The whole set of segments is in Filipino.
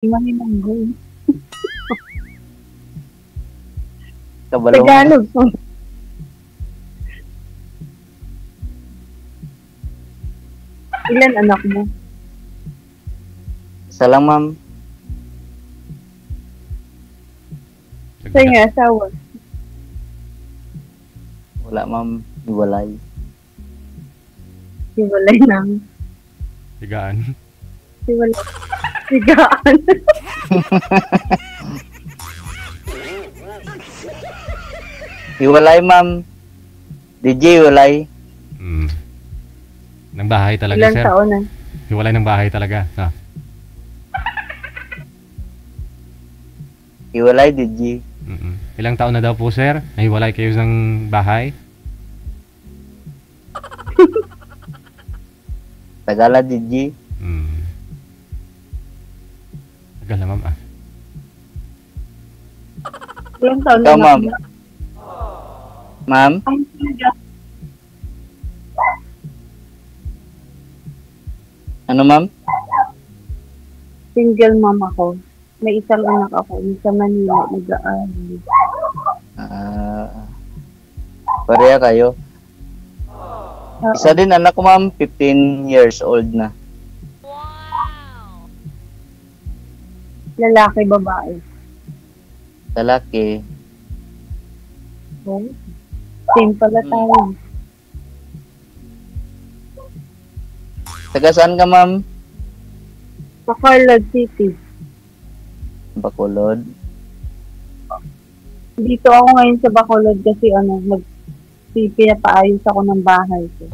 Maninanggoy. Kabalo mo. Tagalog po. Ilan anak mo? Isa lang, ma'am. Sa inyo, asawa? Wala, ma'am. Iwalay. Hiwalay lang. Higaan. Hiwalay. Higaan. Iwalay, ma'am. DJ, iwalay. Ng bahay talaga, Ilang sir. taon na? Hiwalay ng bahay talaga. Iwalay, DJ. Ilang taon na daw po, sir? Nahiwalay kayo ng bahay? Tagala, DJ. Tagal na, ma'am. Ilang taon Ikaw, na? ma'am. Ma'am? Ay, talaga. Ano, ma'am? Single mom ako. May isang anak ako. Sa Manila, nag-aaral. Pareha kayo. Oo. Isa din anak ko, ma'am. 15 years old na. Lalaki, babae. Lalaki. Oh. Same pala tayo. Taga saan ka, ma'am? Sa Carlod City. Bacolod. Dito ako ngayon sa Bacolod kasi pinapaayos ako ng bahay ko.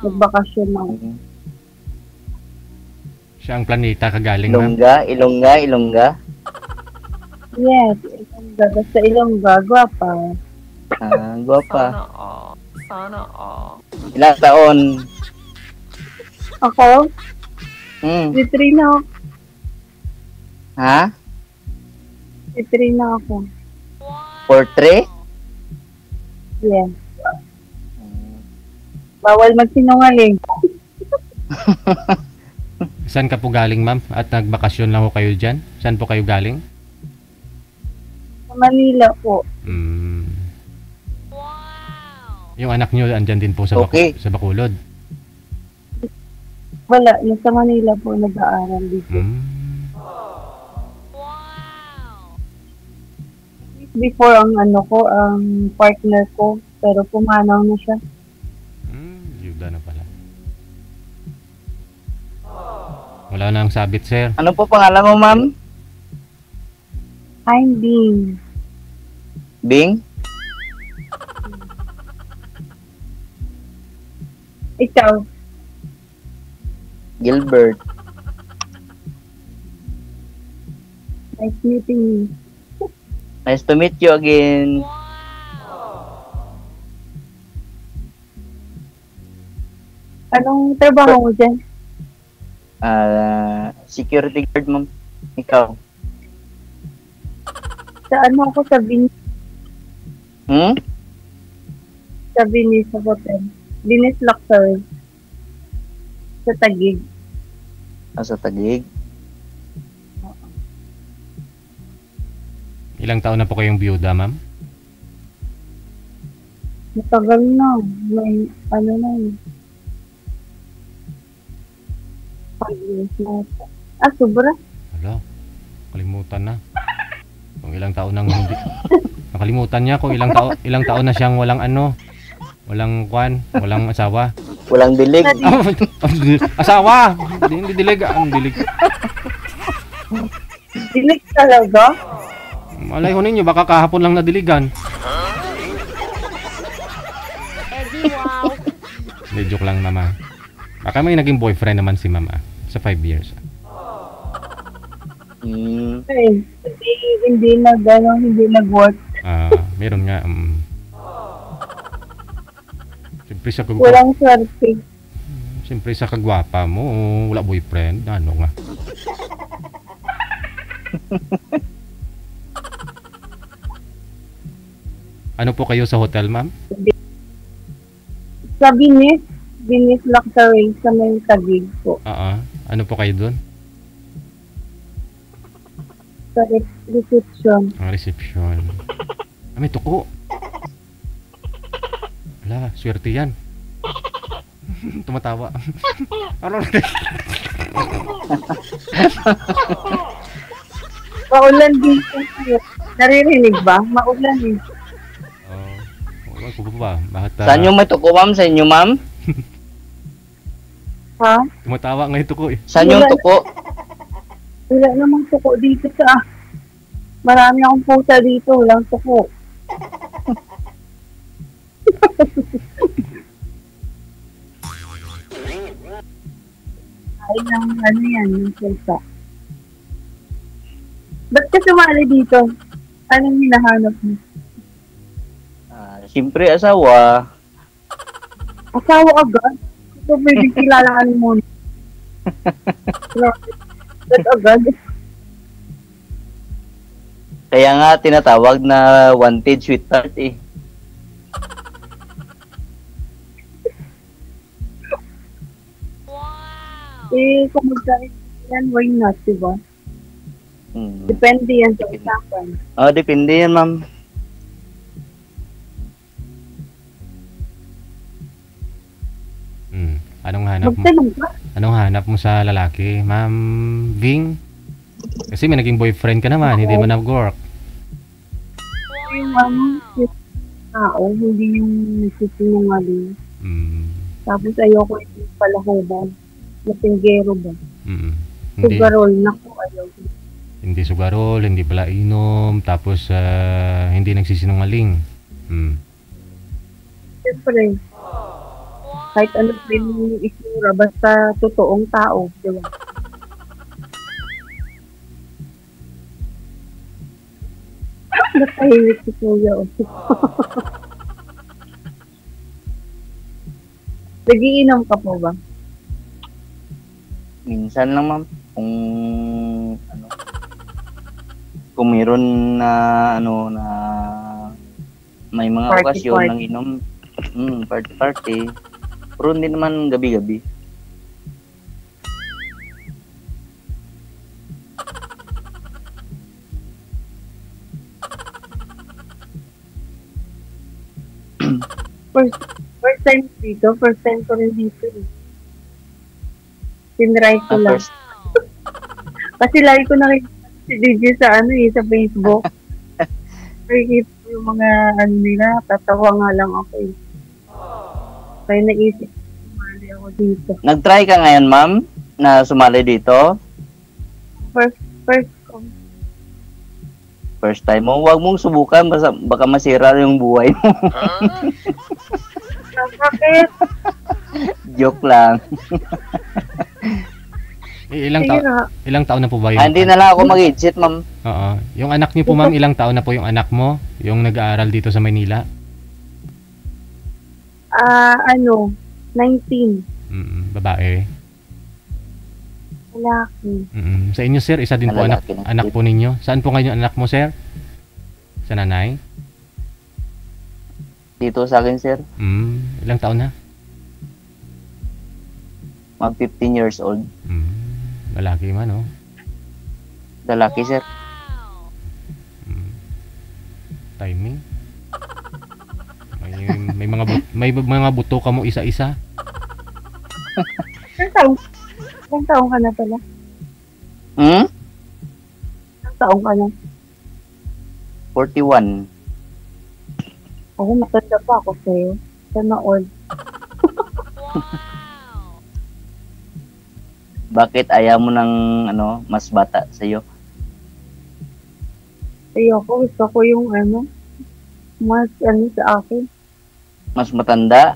Nagbakasyon ako. Siya ang planeta kagaling, ma'am. Ilongga. Yes, Ilongga. Basta Ilongga, gwapa. Guwapa. Sana all. Ilang taon? Ako, G3 na ako. Ha? G3 na ako. 4-3? Yes. Bawal magsinungaling. Saan ka po galing, ma'am? At nagbakasyon lang po kayo dyan? Saan po kayo galing? Sa Manila po. Yung anak nyo andyan din po sa, Okay. sa Bacolod. Wala, nasa Manila po nag-aaral dito. Before ang partner ko, pero pumanaw na siya. Yuda na pala. Wala na ang sabit, sir. Ano po pangalan mo, ma'am? I'm Bing. Bing? Ikaw, Gilbert. nice meeting you. Nice to meet you again. Anong trabaho mo dyan? Security guard, ma'am. Ikaw? Sa ako sa sa Venice sa hotel. Venice Luxury. Sa Taguig. Sa Taguig. Ilang taon na po kayong biyuda, ma'am? Matagal na. May na yun. 5 years na. Sobra. Wala. Kalimutan na. Kung ilang taon nang hindi. Nakalimutan niya kung ilang taon na siyang walang walang asawa. Walang dilig. Asawa! Hindi dilig. Ang dilig. Dilig talaga? Malay ko ninyo, baka kahapon lang nadiligan. Wow. Hindi, joke lang, mama. Baka may naging boyfriend naman si mama sa 5 years. Hindi nag-work. Meron nga. Siyempre sa Walang swerte. Siyempre sa kagwapa mo, wala boyfriend. Ano nga? Ano po kayo sa hotel, ma'am? Sa Venice Luxury sa may Taguig po. Ano po kayo doon? Sa reception. Ang reception. Ah, may tuko. Wala, swerte yan. Tumatawa. Ano? Maulan dito. Naririnig ba? Maulan eh. Wala ko ba? Bakit Saan yung may tuko, ma'am? Sa inyo, ma'am? Ha? tumatawa nga yung tuko eh? Saan yung tuko? Wala namang tuko dito sa... Marami akong pusa dito. Walang tuko. Ay, ng ano yan, yung pusa. Ba't ka sumali dito? Anong hinahanap mo? Siyempre, asawa. Asawa agad? Ito pwede kilalaan mo. Agad agad. Kaya nga, tinatawag na wanted sweetheart eh. Eh, kung magkain yan, why not, diba? Hmm. Depende yan sa usapan. Depende yan, ma'am. Anong hanap mo? Magtanong ka? Anong hanap mo sa lalaki, Ma'am Ving? Kasi may naging boyfriend ka naman, hindi mo nag-work. Yung yung tao, hindi yung nagsisinungaling. Mm. Tapos ayoko yung palahuban. Latinggero ba? Hindi, Sugarol, naku, ayoko. hindi sugarol, hindi pala inom, tapos hindi nagsisinungaling. Siyempre, kahit ano din yung isura, basta totoong tao, di ba? Nakahimik si Kuya. Nagiinom ka po ba? Minsan lang, ma'am. Kung meron na, na may mga Party, okasyon party. ng inom. Party. Pero hindi naman gabi-gabi. First time dito, first time ko rin dito. Tinry ko lang. First, Kasi lagi ko nakikita si DJ sa sa Facebook. Nakikita ko yung mga nila, tatawa nga lang ako eh. Kaya naisip, sumali ako dito. nag-try ka ngayon, ma'am, na sumali dito? First ko. First time mo, huwag mong subukan, baka masira yung buhay mo. Bakit? Joke lang. Ilang taon na po ba yung... Hindi na lang ako mag-exit, ma'am. Oo. Yung anak niyo po, ma'am, ilang taon na po yung anak mo? Yung nag-aaral dito sa Maynila? 19. Babae. Lalaki. Sa inyo, sir, isa din po Lalaki na. anak po ninyo. Saan po ngayon anak mo, sir? Sa nanay? Dito sa akin, sir. Ilang taon na? Mag 15 years old. Lalaki man, oh. Lalaki, sir. Timing. May mga buto ka mo isa-isa. Ilang taong ka na pala? Ilang taong ka na? 41. Ako, matanda pa ako sa'yo. Sana all. Bakit ayaw mo ng mas bata sa'yo? Ayoko, gusto ko yung mas sa akin. Mas matanda?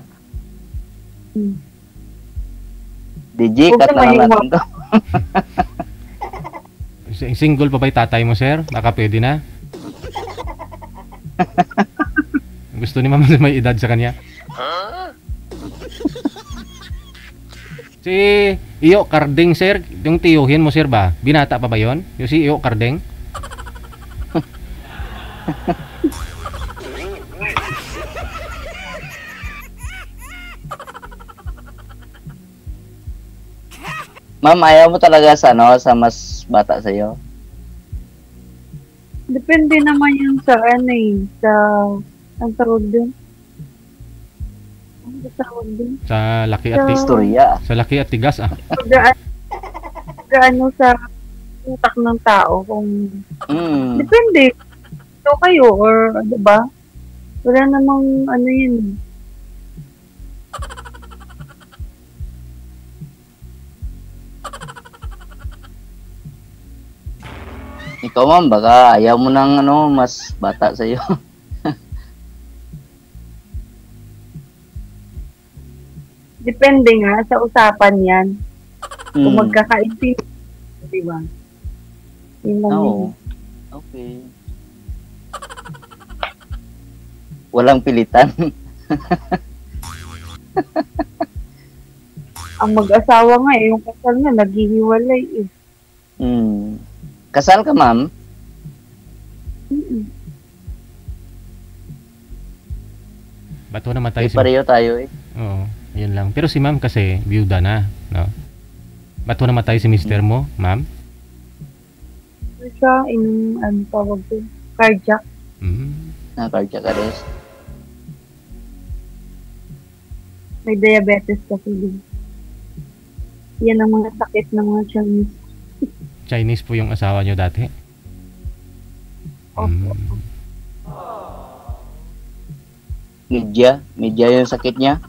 DJ, Huwag cut na naman lang yung natin to. Single pa ba yung tatay mo, sir? Baka pwede na. Gusto ni mama na may edad sa kanya. Si Iyo Karding, sir, yung tiyuhin mo, sir, ba? Binata pa ba yon? Yung si Iyo Karding? Ma'am, ayaw mo talaga sa sa mas bata sa'yo? Depende naman yun sa ano eh, sa, ang tawag dun? Ang tawag dun? Sa laki at Sa- Istorya. sa laki at tigas ah. Gaano sa utak ng tao kung Mm. depende. So kayo or 'di ba? Wala namang ano yun. Ikaw ma'am, baka ayaw mo ng ano, mas bata sa'yo. Depende nga sa usapan yan. Kung Mm. magkakaintindihan, 'di ba? Yun lang yun. Oo. Okay. Walang pilitan. Ang mag-asawa nga eh, yung kasal nga naghihiwalay eh. Mm. Kasal ka ma'am? Mm-mm. Bato naman tayo Ay, pareho tayo eh. Oo, yun lang. Pero si ma'am kasi, byuda na, no? Ba't naman tayo si mister mo, ma'am? Ano siya, ano tawag ko, cardiac. Mm. Naka-cardiac arrest. May diabetes kasi din. Yan ang mga sakit ng mga Chinese. Chinese po yung asawa nyo dati? Opo. Mm. Media yung sakit niya.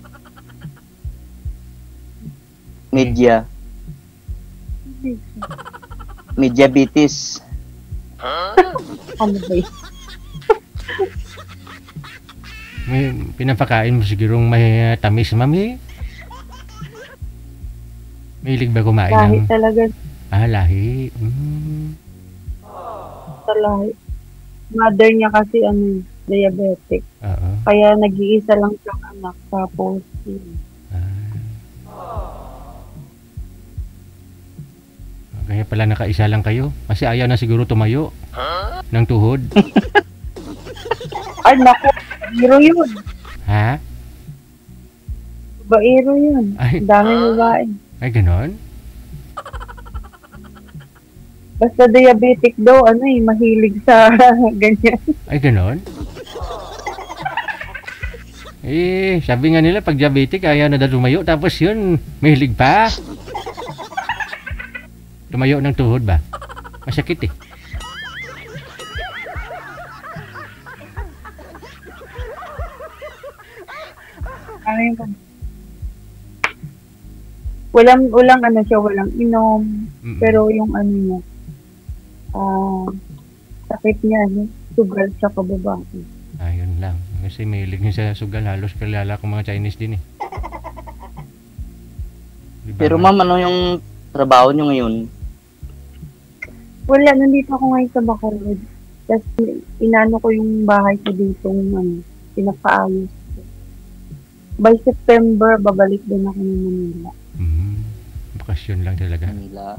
Media. Mediabetes. Ano ba yun? May pinapakain mo sigurong may tamis, mami. Mahilig ba kumain Lahi ng... talaga lahi. Mm. sa lahi. Mother niya kasi diabetic. Oo. Kaya nag-iisa lang siyang anak. Tapos, yun. Kaya pala nakaisa lang kayo. Kasi ayaw na siguro tumayo. Ng tuhod. Ay, naku. Bairo yun. Ha? Bairo yun. Ay. Ang daming babae. Ay, ganon? Basta diabetic daw, mahilig sa ganyan. Ay, ganon? Sabi nga nila, pag diabetic, ayaw na daw tumayo. Tapos yun, mahilig pa. Tumayo ng tuhod ba? Masakit eh. Ay, walang inom. Mm-mm. Pero yung niya, sakit niya, sugal siya kababae. Ayun lang. Kasi mahilig niya sa sugal. Halos kilala ko mga Chinese din eh. Di ba, Pero ma'am, ano yung trabaho niyo ngayon? Wala, nandito ako ngayon sa Bacolod. Tapos inano ko yung bahay ko dito, pinapaayos ko. By September, babalik din ako ng Manila. Bakasyon lang talaga. Manila.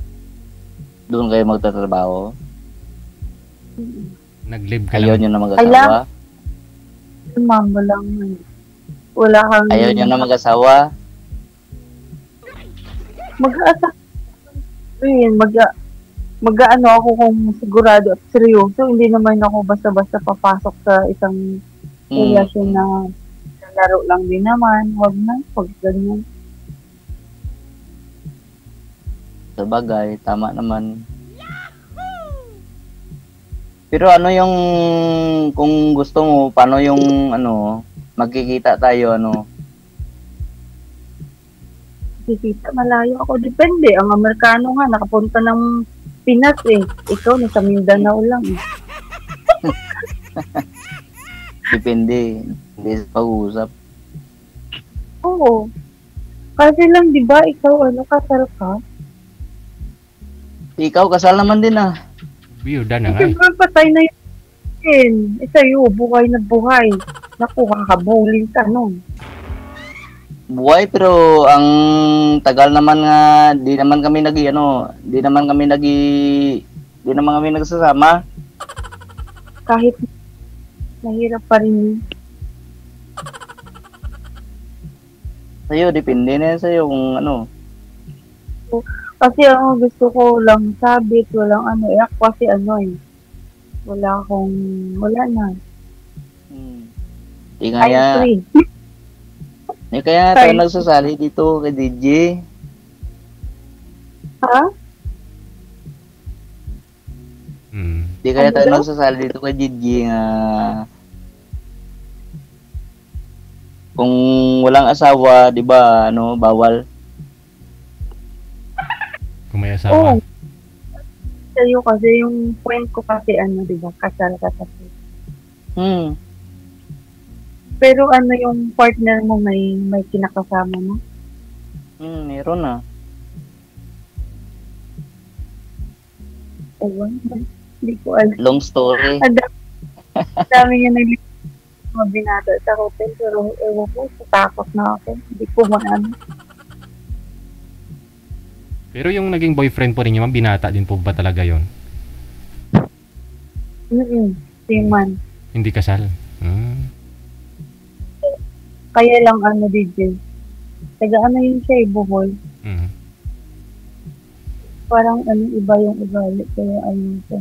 Doon kayo magtatrabaho? Nag-live ka Ayaw lang. niyo na Ay, mag-asawa? Ma'am, wala kang... Ayaw niyo na mag-asawa? Mag-asa. Ayun, mag-ano ako kung sigurado at seryoso. Hindi naman ako basta-basta papasok sa isang relasyon na laro lang din naman. Huwag ganyan. Sa bagay, tama naman. Pero ano yung, kung gusto mo, paano yung, magkikita tayo, Kikita, malayo ako. Depende. Ang Amerikano nga, nakapunta ng Pinas eh. Ikaw, nasa Mindanao lang eh. Depende. Hindi sa pag-uusap. Oo. Kasi lang, di ba, ikaw, kasal ka? Ikaw, kasal naman din ah. Biyuda na nga eh. Siyempre, patay na yun. Sa'yo, buhay na buhay. Naku, kakabulin ka nun. Buhay, pero ang tagal naman nga, di naman kami nagsasama. Kahit mahirap pa rin yun. Sa'yo, depende na yan sa'yo kung Kasi gusto ko lang sabit, walang ako kasi Wala na. Hmm. Di I'm kaya, free. di kaya tayo Sorry. nagsasali dito kay DJ. Ha? Mm. Di kaya Ano tayo daw? nagsasali dito kay DJ nga kung walang asawa, di ba, ano, bawal. Kung may Oo. asawa. Sa'yo kasi yung point ko kasi ano, di ba? Kasal ka kasi. Hmm. Pero ano yung partner mo may kinakasama mo? Meron na. Ewan. Hindi ko alam. Long story. Ang dami niya naglilipat mga binata sa hotel. Pero ewan ko, tatakot na ako. Hindi ko maano. Pero yung naging boyfriend po ninyo, ma'am, binata din po ba talaga yon? Siman. Hindi kasal? Kaya lang ano, DJ. Taga ano yun siya, Bohol. Mm. Parang ano, iba yung ugali. Kaya ano siya.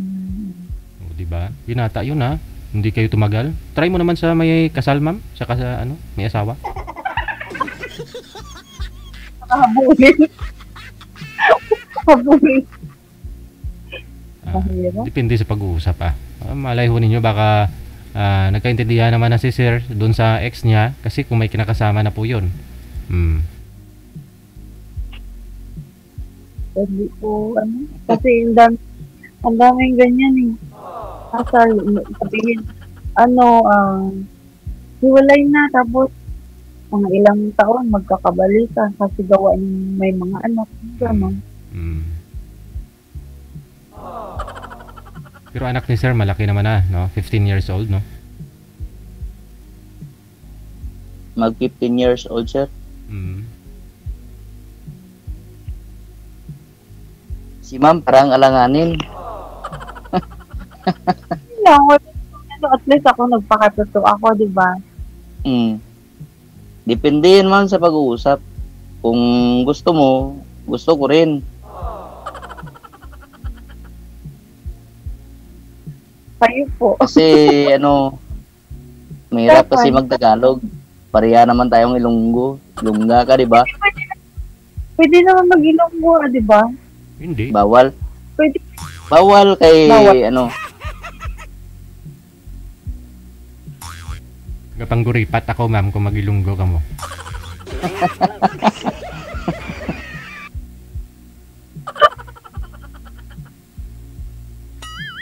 O, diba? Binata yun, ha? Hindi kayo tumagal? Try mo naman sa may kasal, ma'am? Saka sa, ano, may asawa? Habulin. Habulin. Mahirap. Depende sa pag-uusap, malay ho ninyo, baka nagkaintindihan naman na si sir doon sa ex niya kasi kung may kinakasama na po yun. Hindi ko, ano. Kasi ang daming ganyan eh. Kasal, sabihin, ano, hiwalay na, tapos, mga ilang taon, magkakabalikan kasi gawa ng may mga anak. Gano'n. Pero anak ni sir, malaki naman na, no? 15 years old, no? Mag 15 years old, sir. Si ma'am parang alanganin. Lang, at least ako nagpakatuto ako, di ba? Depende yun ma'am sa pag-uusap. Kung gusto mo, gusto ko rin. Kayo po. Kasi ano, mahirap kasi mag-Tagalog. Pareha naman tayong Ilonggo. Ilongga ka, di ba? Pwede naman mag-Ilonggo, di ba? Hindi. Bawal. Pwede. Bawal kay, Bawal. ano, Kapangguripat ako, ma'am, kung magilunggo ka mo.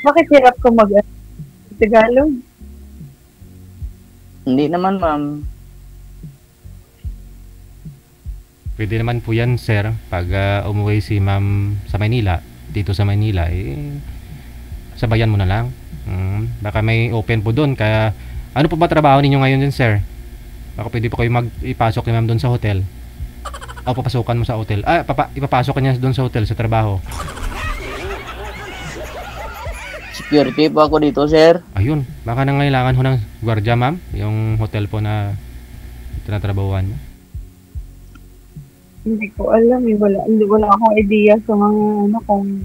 Bakit hirap ko Tagalog? hindi naman ma'am. Pwede naman po yan, sir, pag umuwi si ma'am sa Maynila, dito sa Maynila, sabayan mo na lang. Baka may open po doon, kaya ano po ba trabaho ninyo ngayon din, sir? Baka pwede po kayo ipasok ni ma'am doon sa hotel. O papasukan mo sa hotel. Ipapasok ka niya doon sa hotel, sa trabaho. Security po ako dito, sir. Ayun, baka nangailangan ho ng gwardiya, ma'am, yung hotel po na tinatrabahuan mo. Hindi ko alam eh. Wala akong idea sa mga ano kung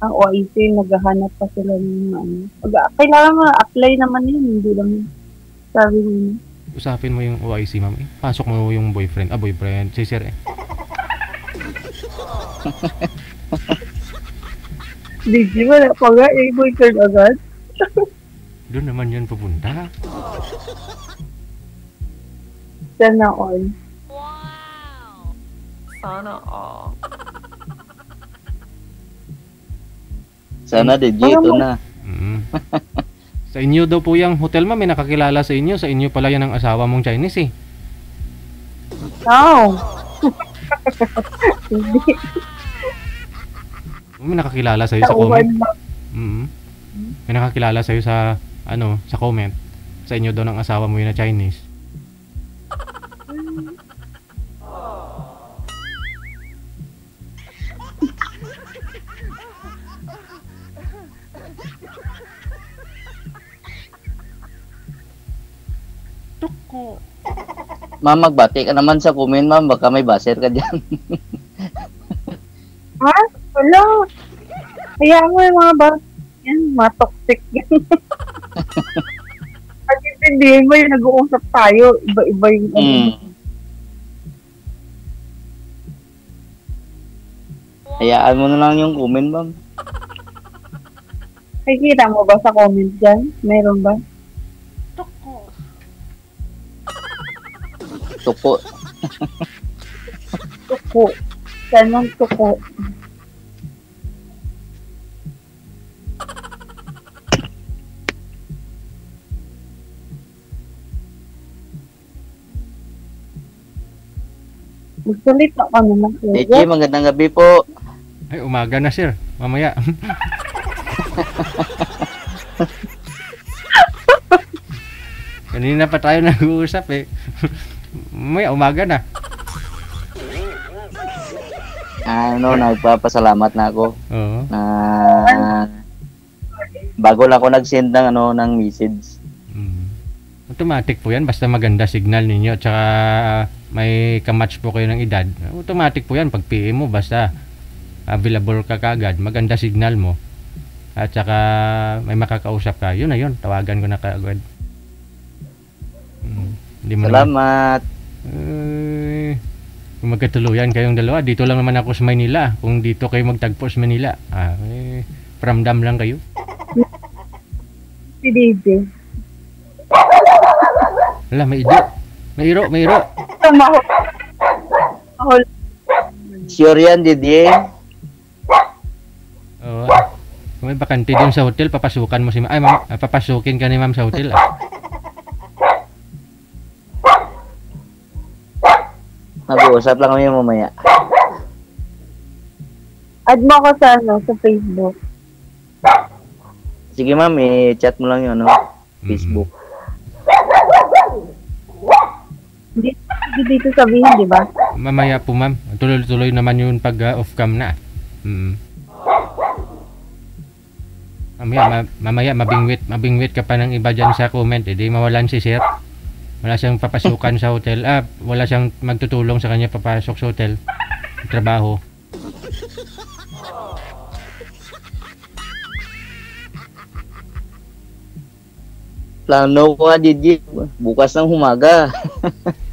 ang OIC naghahanap pa sila ng ano. Kailangan ma-apply naman yun. Hindi lang sabi mo. Usapin mo yung OIC, ma'am. Pasok mo yung boyfriend. Boyfriend. Si sir, Di wala pa nga eh. Boyfriend agad. Doon naman yan pupunta. Sana all. Sana all. Sana DJ ito na. Sa inyo daw po yung hotel, ma'am, may nakakilala sa inyo. Sa inyo pala yan ang asawa mong Chinese, No. Hindi. May nakakilala sa'yo sa comment. Tauhan lang. May nakakilala sa'yo sa, sa comment. Sa inyo daw ng asawa mo yun na Chinese. Tuko. Ma'am, magbati ka naman sa comment, ma'am. Baka may baser ka dyan. Ha? Wala. Kaya mo yung mga yan. mga toxic. At intindihin mo yung nag-uusap tayo, iba-iba yung Hayaan mo na lang yung comment, ma'am. Nakikita mo ba sa comment dyan? Meron ba? Tuko. Tuko. Ganun tuko. Magsalit na ka naman. DJ, magandang gabi po. Ay, umaga na sir. Mamaya. Kanina pa tayo nag-uusap eh. Mamaya, umaga na. Nagpapasalamat na ako. Oo. Na bago lang ako nag-send ng message. Automatic po yan. Basta maganda signal ninyo. Tsaka may kamatch po kayo ng edad. Automatic po yan. Pag PM mo, basta available ka kagad. Maganda signal mo. At tsaka may makakausap ka. Yun na yun. Tawagan ko na kagad. Hindi mo Salamat. Kung magkatuluyan kayong dalawa, dito lang naman ako sa Manila. Kung dito kayo magtagpo sa Manila, pramdam lang kayo. Si DJ. Wala, may iro. May iro. Mahol. Sure yan, DJ. Oo. Kung may bakante dun sa hotel, papasukan mo si ma'am. Papasukin ka ni ma'am sa hotel. Mag-uusap lang kami mamaya. Add mo ako sa Facebook. Sige ma'am, i-chat mo lang yung Facebook. Hindi dito sabihin, di ba? Mamaya po ma'am. Tuloy-tuloy naman yun pag off cam na. Mamaya mabingwit ka pa ng iba dyan sa comment. Di mawalan si sir. Wala siyang papasukan sa hotel. Wala siyang magtutulong sa kanya papasok sa hotel. Trabaho. Plano ko nga, DJ. Bukas ng humaga.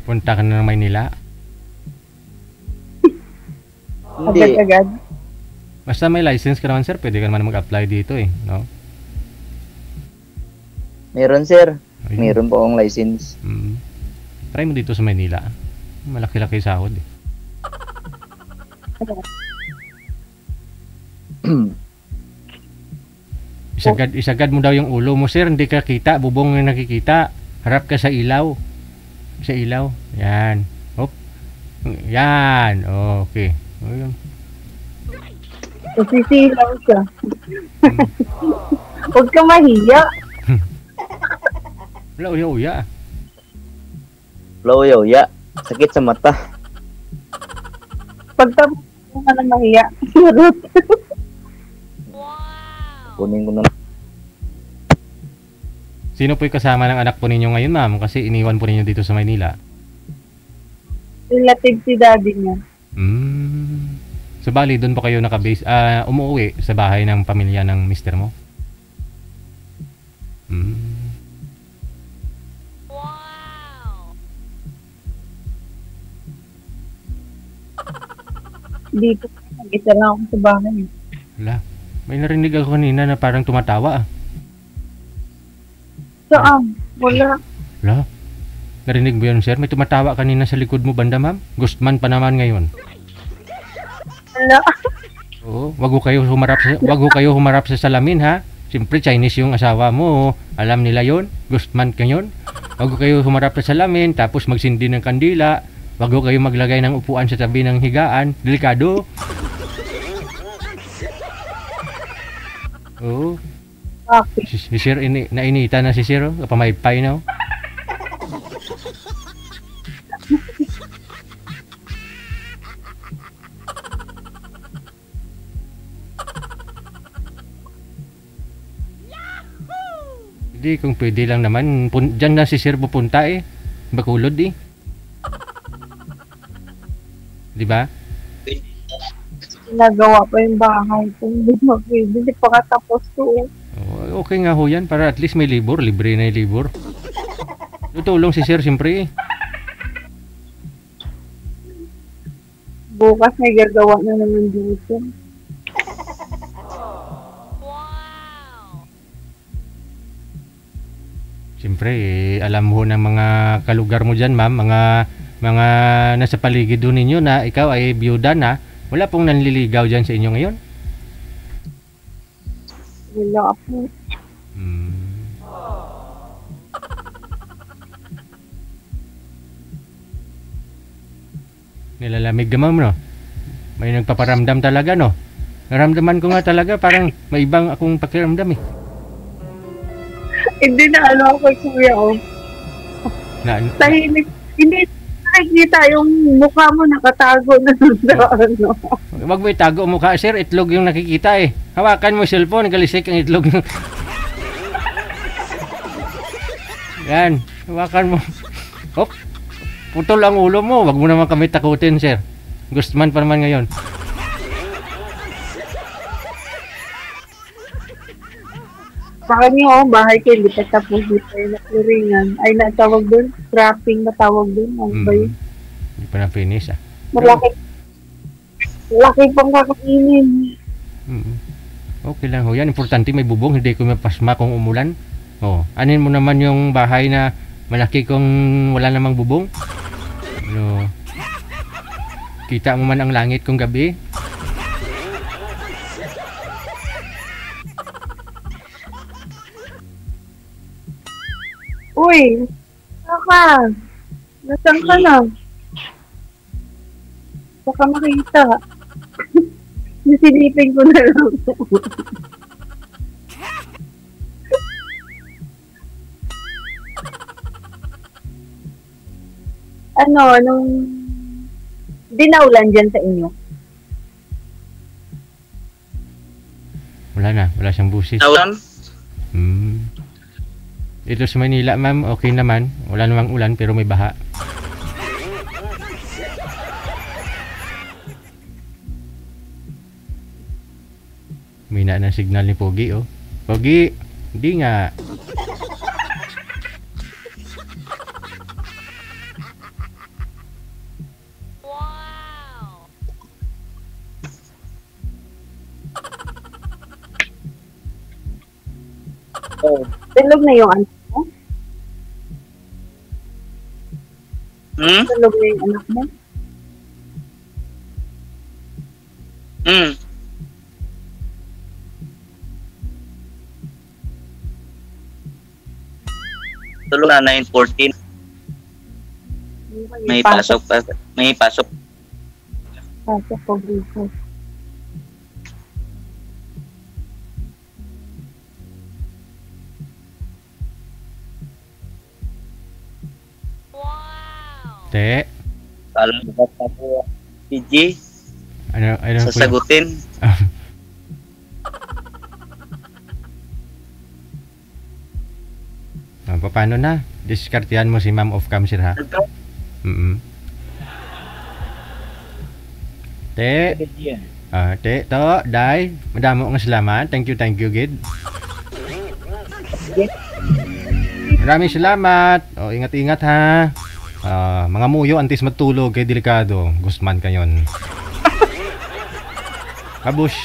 Punta ka na ng Maynila. Hindi. Agad-agad. Basta may license ka naman sir, pwede ka naman mag-apply dito eh. No? Meron, sir. Ayun. Meron po akong license. Try mo dito sa Maynila. Malaki-laki sahod eh. Isagad mo daw yung ulo mo sir, hindi ka kita, bubong yung nakikita. Harap ka sa ilaw. Sa ilaw. Yan. Hop. Yan. Okay. Ayun. Sisilaw siya. Huwag ka mahiya. Wala, uya-uya. Loyo-ya. Sakit sa mata. Pagtapos ka na mahiya. Surut. Kunin ko na. Sino po yung kasama ng anak po ninyo ngayon ma'am? Kasi iniwan po ninyo dito sa Maynila. Relative si daddy niya. So bali, doon po kayo nakabase, umuwi sa bahay ng pamilya ng mister mo? Dito, isa lang ako sa bahay. Wala. May narinig ako kanina na parang tumatawa. Saan? Wala. Wala. Narinig mo yun sir? May tumatawa kanina sa likod mo banda ma'am? Gustman pa naman ngayon. Wala. Oo, wag ho kayo humarap sa salamin ha. Siyempre Chinese yung asawa mo. Alam nila yon. Gustman ka yun. Wag ho kayo humarap sa salamin tapos magsindi ng kandila. Wag ho kayo maglagay ng upuan sa tabi ng higaan. Delikado. Oo. Okay. Si Sir, nainita na si Sir. Kapamaypay na. Hindi, kung pwede lang naman. Diyan na si Sir pupunta eh. Bakulod eh. Di ba? Nagawa pa yung bahay. Kung hindi mo pwede, hindi pa katapos to. Oo, Okay nga ho yan, para at least may libur, libre na yung libur. Tutulong si sir siyempre eh. Bukas may gagawa na naman dito. Siyempre, alam mo ng mga kalugar mo dyan, ma'am, mga nasa paligid doon ninyo na ikaw ay biyuda na, wala pong nanliligaw dyan sa inyo ngayon. Wala po. Nilalamig ka, ma'am, no? May nagpaparamdam talaga, no? Naramdaman ko nga talaga, parang may ibang akong pakiramdam eh. Hindi na ano ako, kuya, oh. Tahimik. Hindi nakikita yung mukha mo nakatago na sa ano. Wag mo itago ang mukha, sir. Itlog yung nakikita eh. Hawakan mo yung cellphone, galisik ang itlog. Yan. Hawakan mo. Hop. Putol ang ulo mo. Wag mo naman kami takutin, sir. Gustman pa naman ngayon. Sa kanya, oh, bahay ko, hindi pa tapos dito yung nakluringan. Ay, natawag doon. Scrapping na tawag doon. Ano ba yun? Hindi pa na-finish ah. Malaki pang kakainin. Okay lang ho. Yan, importante may bubong. Hindi ko mapasma kung umulan. Oh, anin mo naman yung bahay na malaki kung wala namang bubong. Ano, kita mo man ang langit kung gabi. Uy, saka. Nasaan ka na? Baka makita. Nasilipin ko na lang. Anong dinaulan dyan sa inyo? Wala na. Wala siyang busis. Naulan? Dito sa Manila, ma'am, okay naman. Wala namang ulan pero may baha. Mina na signal ni Pogi, oh. Pogi, hindi nga. Tulog na yung anak mo? Tulog na yung anak mo? Tulog na 9:14. May pasok pa. May pasok. Pasok po dito. Te. Alam mo ba po, PG? Ano po yun? Sasagutin. Paano na? Diskartihan mo si Ma'am off cam, sir, ha? Te. Te, to, Day. Madamo nga salamat. Thank you, Gid. Maraming salamat. O, ingat-ingat, ha? Mga muyo, antis matulog, kay delikado. Guzman kayon. Kabush.